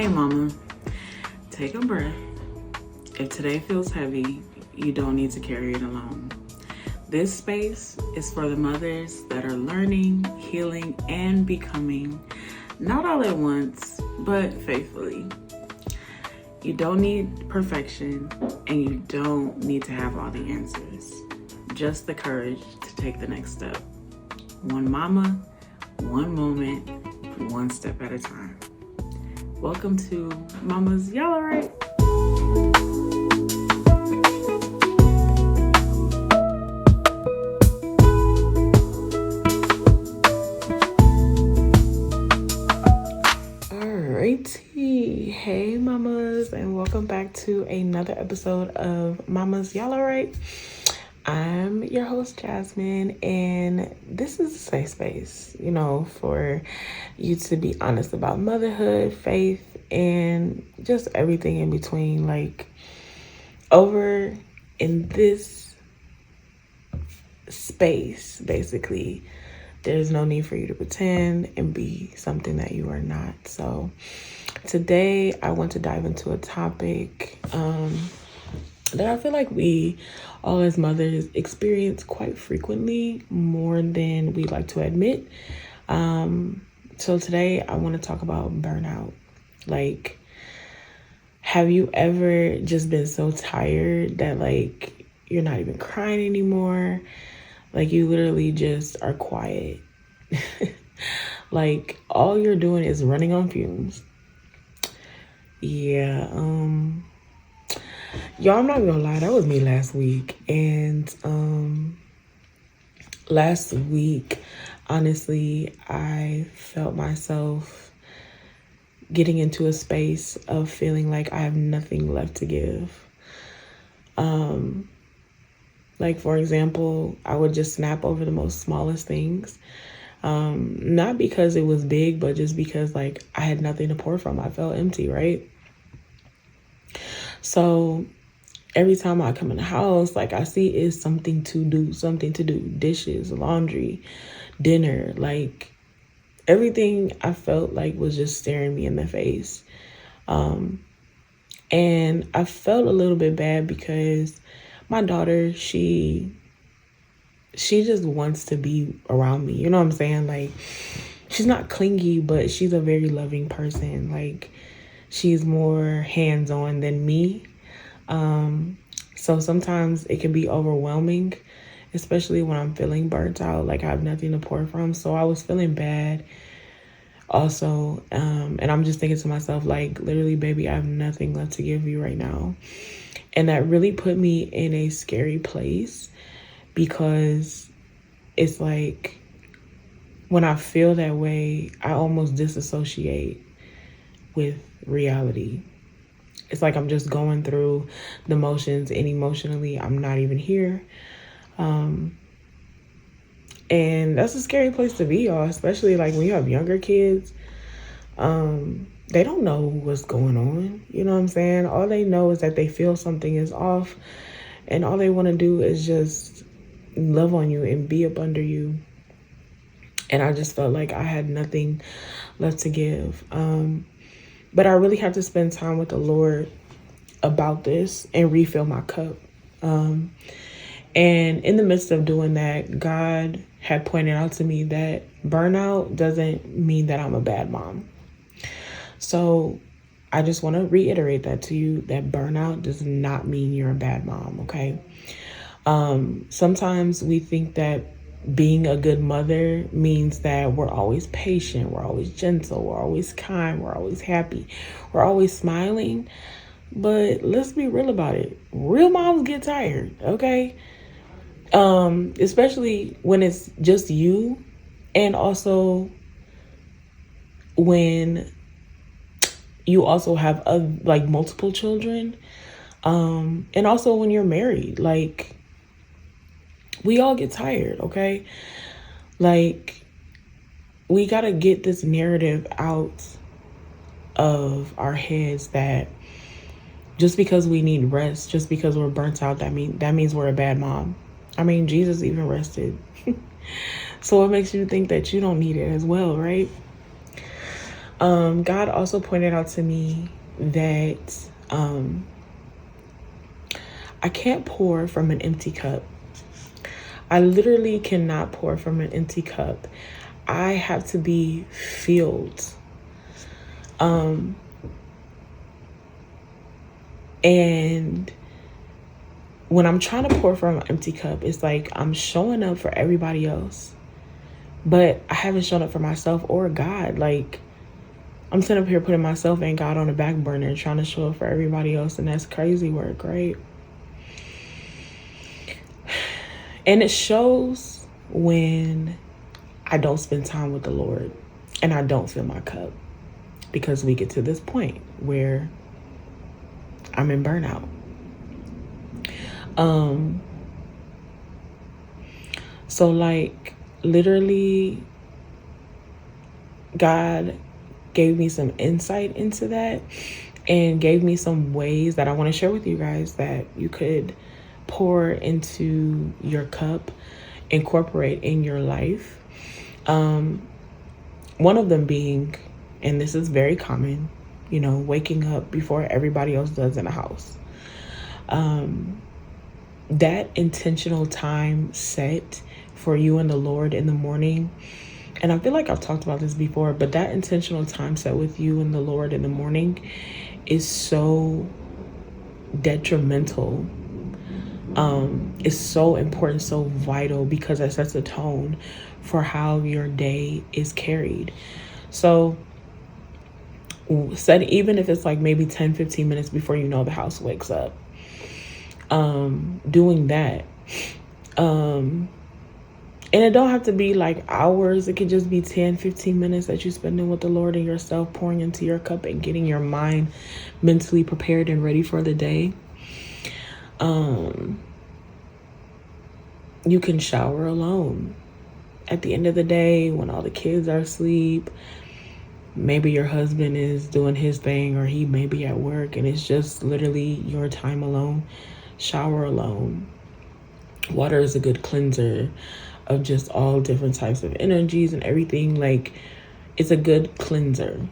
mama, take a breath. If today feels heavy, you don't need to carry it alone. This space is for the mothers that are learning, healing, and becoming, not all at once, but faithfully. You don't need perfection, and you don't need to have all the answers. Just the courage to take the next step. One mama, one moment, one step at a time. Welcome to Mama's Y'all Alright? Alrighty, hey mamas, and welcome back to another episode of Mama's Y'all Alright? I'm your host, Jasmine, and this is a safe space, for you to be honest about motherhood, faith, and just everything in between. Like, over in this space, basically, there's no need for you to pretend and be something that you are not. So today I want to dive into a topic that I feel like we all as mothers experience quite frequently, more than we like to admit. So today I want to talk about burnout. Like, have you ever just been so tired that like you're not even crying anymore? Like, you literally just are quiet. Like, all you're doing is running on fumes. Yeah, y'all, I'm not gonna lie, that was me last week. And last week, honestly, I felt myself getting into a space of feeling like I have nothing left to give. Like, for example, I would just snap over the most smallest things. Not because it was big, but just because like I had nothing to pour from. I felt empty, right? So every time I come in the house, like, I see is something to do, dishes, laundry, dinner, like everything I felt like was just staring me in the face. And I felt a little bit bad because my daughter, she just wants to be around me. You know what I'm saying? Like, she's not clingy, but she's a very loving person. Like, she's more hands-on than me. So sometimes it can be overwhelming, especially when I'm feeling burnt out, like I have nothing to pour from. So I was feeling bad also. And I'm just thinking to myself, like, literally, baby, I have nothing left to give you right now. And that really put me in a scary place, because it's like when I feel that way, I almost disassociate with reality. It's like I'm just going through the motions, and emotionally I'm not even here. And that's a scary place to be, y'all, especially like when you have younger kids. They don't know what's going on. You know what I'm saying? All they know is that they feel something is off, and all they want to do is just love on you and be up under you. And I just felt like I had nothing left to give. But I really had to spend time with the Lord about this and refill my cup. And in the midst of doing that, God had pointed out to me that burnout doesn't mean that I'm a bad mom. So I just want to reiterate that to you, that burnout does not mean you're a bad mom, okay? Sometimes we think that being a good mother means that we're always patient, we're always gentle, we're always kind, we're always happy, we're always smiling. But let's be real about it. Real moms get tired, okay? Especially when it's just you, and also when you also have like multiple children, and also when you're married. Like, we all get tired, okay? Like, we gotta get this narrative out of our heads that just because we need rest, just because we're burnt out, that means we're a bad mom. I mean, Jesus even rested. So what makes you think that you don't need it as well, right? God also pointed out to me that I can't pour from an empty cup. I literally cannot pour from an empty cup. I have to be filled. And when I'm trying to pour from an empty cup, it's like I'm showing up for everybody else, but I haven't shown up for myself or God. Like, I'm sitting up here putting myself and God on the back burner, trying to show up for everybody else, and that's crazy work, right? And it shows when I don't spend time with the Lord and I don't fill my cup, because we get to this point where I'm in burnout. So like literally God gave me some insight into that and gave me some ways that I want to share with you guys that you could pour into your cup, incorporate in your life. One of them being, and this is very common, waking up before everybody else does in the house. That intentional time set for you and the Lord in the morning. And I feel like I've talked about this before, but that intentional time set with you and the Lord in the morning is so detrimental. It's so important, so vital, because it sets a tone for how your day is carried. So even if it's like maybe 10-15 minutes before the house wakes up, doing that. And it don't have to be like hours. It could just be 10-15 minutes that you spending with the Lord and yourself, pouring into your cup and getting your mind mentally prepared and ready for the day. You can shower alone at the end of the day when all the kids are asleep. Maybe your husband is doing his thing, or he may be at work, and it's just literally your time alone. Shower alone. Water is a good cleanser of just all different types of energies and everything. Like, it's a good cleanser.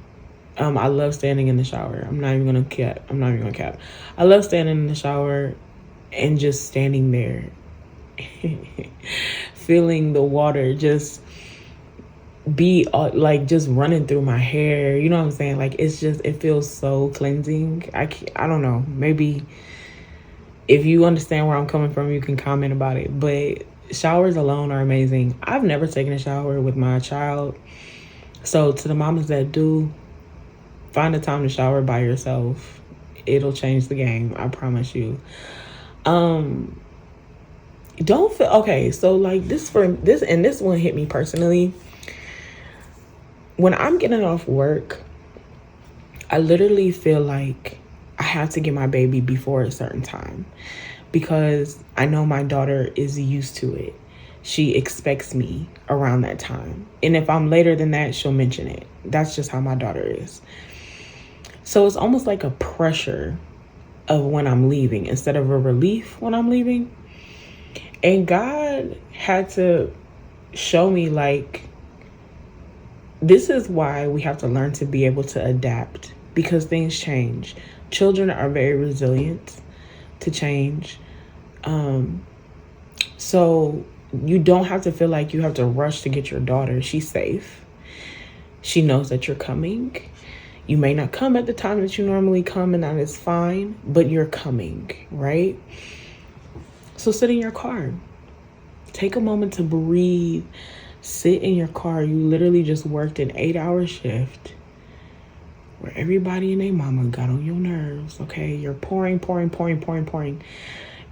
I love standing in the shower. I'm not even gonna cap. I love standing in the shower and just standing there, feeling the water just be like just running through my hair. You know what I'm saying? Like, it feels so cleansing. I don't know. Maybe if you understand where I'm coming from, you can comment about it. But showers alone are amazing. I've never taken a shower with my child. So to the mamas that do, find a time to shower by yourself. It'll change the game. I promise you. Don't feel okay. So like this one hit me personally. When I'm getting off work, I literally feel like I have to get my baby before a certain time, because I know my daughter is used to it. She expects me around that time. And if I'm later than that, she'll mention it. That's just how my daughter is. So it's almost like a pressure of when I'm leaving instead of a relief when I'm leaving. And God had to show me, like, this is why we have to learn to be able to adapt, because things change. Children are very resilient to change. So you don't have to feel like you have to rush to get your daughter. She's safe. She knows that you're coming. You may not come at the time that you normally come, and that is fine, but you're coming, right? So sit in your car. Take a moment to breathe. Sit in your car. You literally just worked an 8-hour shift where everybody and their mama got on your nerves, okay? You're pouring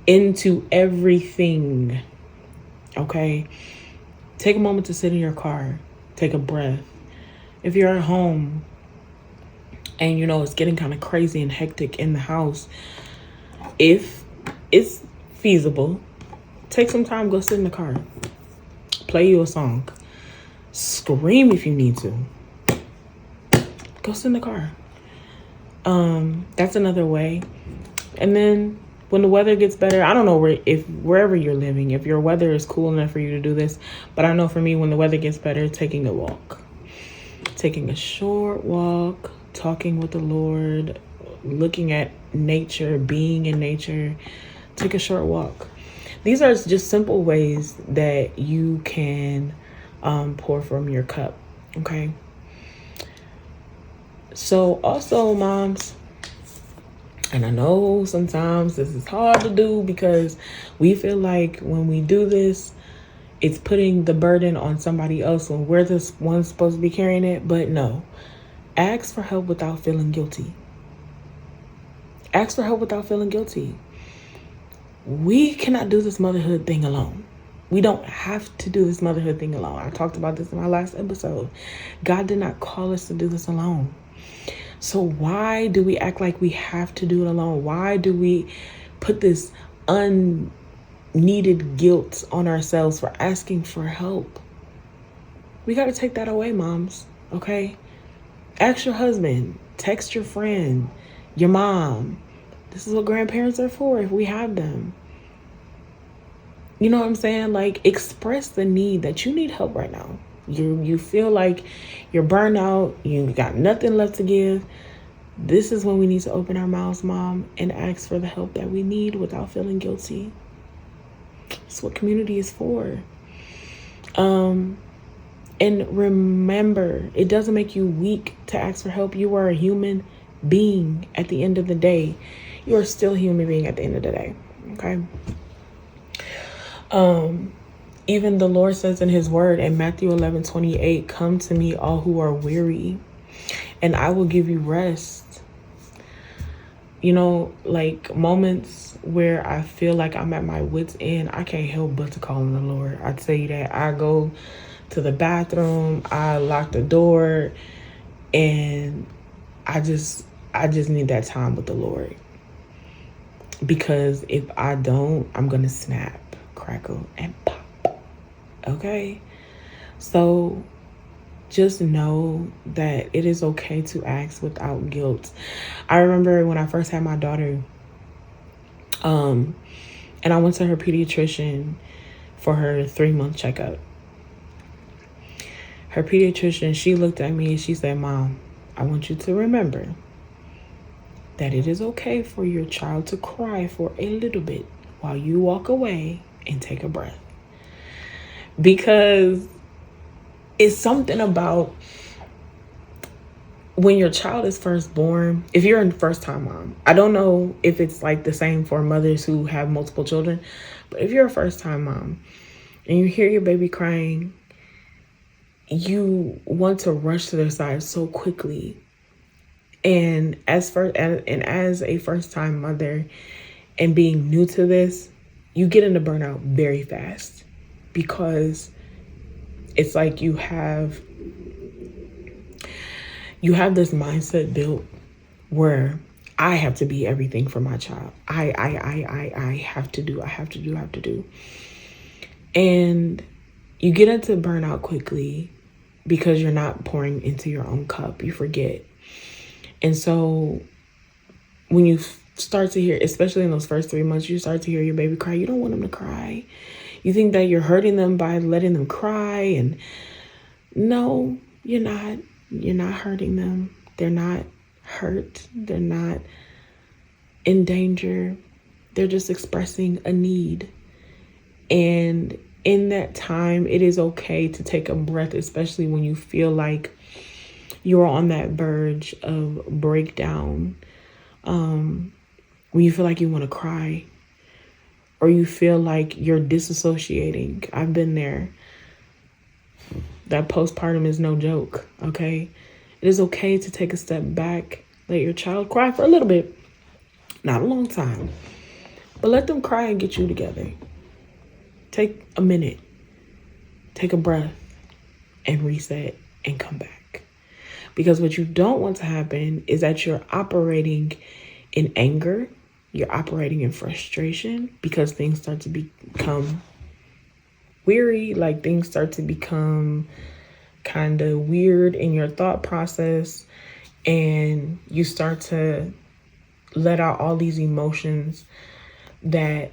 into everything, okay? Take a moment to sit in your car. Take a breath. If you're at home and it's getting kind of crazy and hectic in the house, if it's feasible, take some time, go sit in the car. Play you a song. Scream if you need to. Go sit in the car. That's another way. And then when the weather gets better, I don't know wherever you're living, if your weather is cool enough for you to do this, but I know for me, when the weather gets better, taking a walk. taking a short walk, talking with the Lord, looking at nature, being in nature. Take a short walk. These are just simple ways that you can pour from your cup. Okay. So also, moms, and I know sometimes this is hard to do because we feel like when we do this, it's putting the burden on somebody else when we're the ones supposed to be carrying it. But no, ask for help without feeling guilty. Ask for help without feeling guilty. We cannot do this motherhood thing alone. We don't have to do this motherhood thing alone. I talked about this in my last episode. God did not call us to do this alone. So why do we act like we have to do it alone? Why do we put this unneeded guilt on ourselves for asking for help? We got to take that away, moms. Okay? Ask your husband, text your friend, your mom. This is what grandparents are for if we have them. You know what I'm saying? Like, express the need that you need help right now. You feel like you're burnt out, you got nothing left to give. This is when we need to open our mouths, mom, and ask for the help that we need without feeling guilty. That's what community is for. And remember, it doesn't make you weak to ask for help. You are a human being at the end of the day. You are still a human being at the end of the day. Okay? Even the Lord says in his word in Matthew 11:28, come to me all who are weary and I will give you rest. You know, like moments where I feel like I'm at my wit's end, I can't help but to call on the Lord. I tell you that. I go to the bathroom, I lock the door, and I just need that time with the Lord. Because if I don't, I'm going to snap, crackle, and pop. Okay? So just know that it is okay to ask without guilt. I remember when I first had my daughter, and I went to her pediatrician for her 3-month checkup. Her pediatrician, she looked at me and she said, Mom, I want you to remember that it is okay for your child to cry for a little bit while you walk away and take a breath. Because it's something about when your child is first born, if you're a first-time mom, I don't know if it's like the same for mothers who have multiple children, but if you're a first-time mom and you hear your baby crying, you want to rush to their side so quickly. And as a first-time mother and being new to this, you get into burnout very fast because it's like you have this mindset built where I have to be everything for my child. I have to do. And you get into burnout quickly because you're not pouring into your own cup. You forget. And so when you start to hear, especially in those first 3 months, you start to hear your baby cry, you don't want them to cry. You think that you're hurting them by letting them cry. And no, you're not. You're not hurting them. They're not hurt. They're not in danger. They're just expressing a need. And in that time, it is okay to take a breath, especially when you feel like you're on that verge of breakdown. When you feel like you want to cry or you feel like you're disassociating. I've been there. That postpartum is no joke, okay? It is okay to take a step back. Let your child cry for a little bit. Not a long time. But let them cry and get you together. Take a minute. Take a breath and reset and come back. Because what you don't want to happen is that you're operating in anger. You're operating in frustration because things start to become weary, like things start to become kind of weird in your thought process, and you start to let out all these emotions that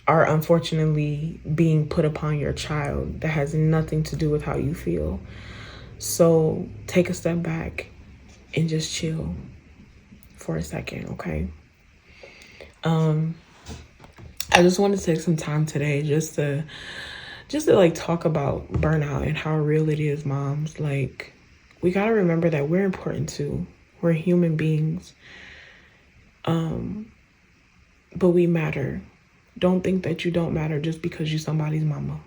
are unfortunately being put upon your child that has nothing to do with how you feel. So take a step back and just chill for a second, okay? I just want to take some time today just to like talk about burnout and how real it is, moms. Like, we got to remember that we're important too. We're human beings. But we matter. Don't think that you don't matter just because you're somebody's mama.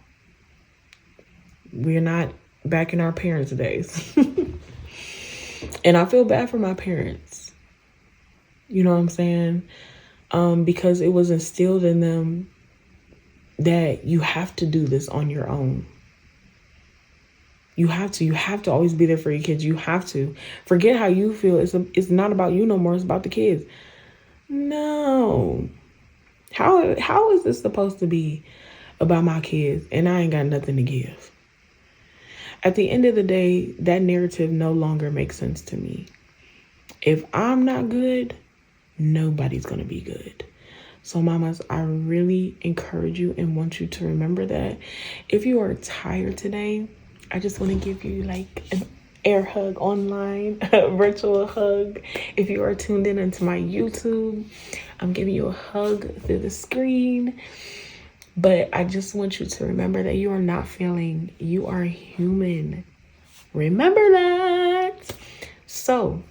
We're not back in our parents' days. And I feel bad for my parents. You know what I'm saying? Because it was instilled in them that you have to do this on your own. You have to always be there for your kids. You have to forget how you feel. It's not about you no more. It's about the kids. No. How is this supposed to be about my kids and I ain't got nothing to give? At the end of the day, that narrative no longer makes sense to me. If I'm not good, nobody's going to be good. So mamas, I really encourage you and want you to remember that if you are tired today, I just want to give you like an air hug online, a virtual hug. If you are tuned in into my YouTube, I'm giving you a hug through the screen. But I just want you to remember that you are not failing. You are human. Remember that. So,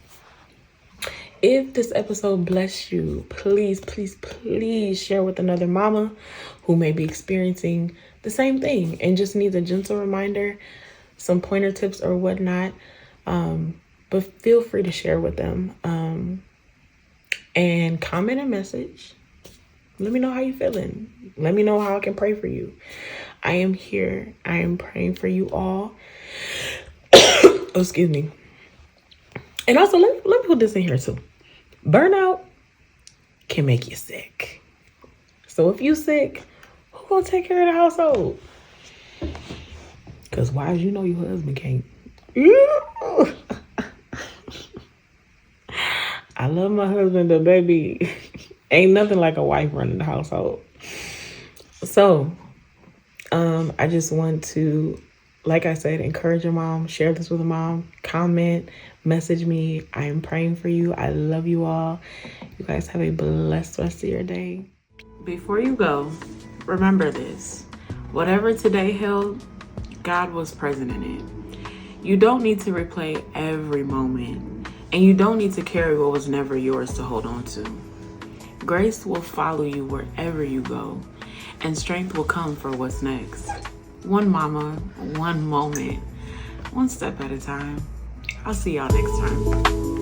if this episode blessed you, please, please, please share with another mama who may be experiencing the same thing and just needs a gentle reminder, some pointer tips or whatnot. But feel free to share with them. And comment a message. Let me know how you're feeling. Let me know how I can pray for you. I am here. I am praying for you all. Oh, excuse me. And also, let me put this in here too. Burnout can make you sick. So if you sick, who gonna take care of the household? Because why, you know your husband can't. I love my husband, but baby, ain't nothing like a wife running the household. So, I just want to, like I said, encourage your mom, share this with a mom, comment, message me. I am praying for you. I love you all. You guys have a blessed rest of your day. Before you go, remember this. Whatever today held, God was present in it. You don't need to replay every moment, and you don't need to carry what was never yours to hold on to. Grace will follow you wherever you go, and strength will come for what's next. One mama, one moment, one step at a time. I'll see y'all next time.